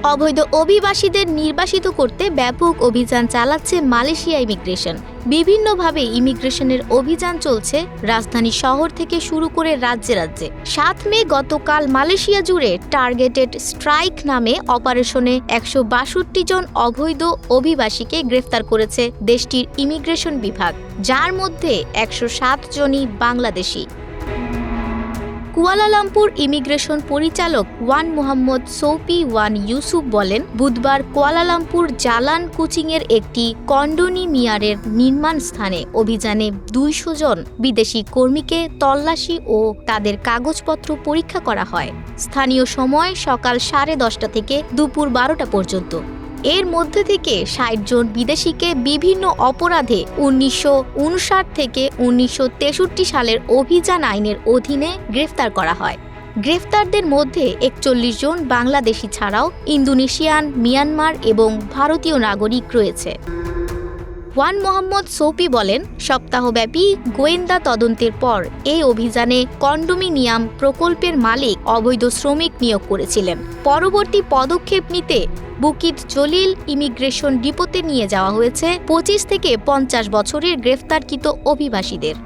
অবৈধ অভিবাসীদের নির্বাসিত করতে ব্যাপক অভিযান চালাচ্ছে মালয়েশিয়া ইমিগ্রেশন। বিভিন্নভাবে ইমিগ্রেশনের অভিযান চলছে রাজধানী শহর থেকে শুরু করে রাজ্যে রাজ্যে। 7 মে গতকাল মালয়েশিয়া জুড়ে টার্গেটেড স্ট্রাইক নামে অপারেশনে 162 জন অবৈধ অভিবাসীকে গ্রেফতার করেছে দেশটির ইমিগ্রেশন বিভাগ, যার মধ্যে 107 জনই বাংলাদেশি। কুয়ালালামপুর ইমিগ্রেশন পরিচালক ওয়ান মোহাম্মদ সৌপি ওয়ান ইউসুফ বলেন, বুধবার কুয়ালালামপুর জালান কুচিংয়ের একটি কন্ডোমিনিয়ামের নির্মাণ স্থানে অভিযানে 200 জন বিদেশি কর্মীকে তল্লাশি ও তাদের কাগজপত্র পরীক্ষা করা হয়। স্থানীয় সময় সকাল 10:30 থেকে দুপুর 12টা পর্যন্ত। এর মধ্যে থেকে 60 জন বিদেশিকে বিভিন্ন অপরাধে 1959 থেকে 1963 সালের অভিযান আইনের অধীনে গ্রেফতার করা হয়। গ্রেফতারদের মধ্যে 41 জন বাংলাদেশি ছাড়াও ইন্দোনেশিয়ান, মিয়ানমার এবং ভারতীয় নাগরিক রয়েছে। ওয়ান মোহাম্মদ সৌপি বলেন, সপ্তাহব্যাপী গোয়েন্দা তদন্তের পর এই অভিযানে কন্ডোমিনিয়াম প্রকল্পের মালিক অবৈধ শ্রমিক নিয়োগ করেছিলেন। পরবর্তী পদক্ষেপ নিতে বুকিত জলিল ইমিগ্রেশন ডিপোতে নিয়ে যাওয়া হয়েছে 25 থেকে 50 বছরের গ্রেফতারকৃত অভিবাসীদের।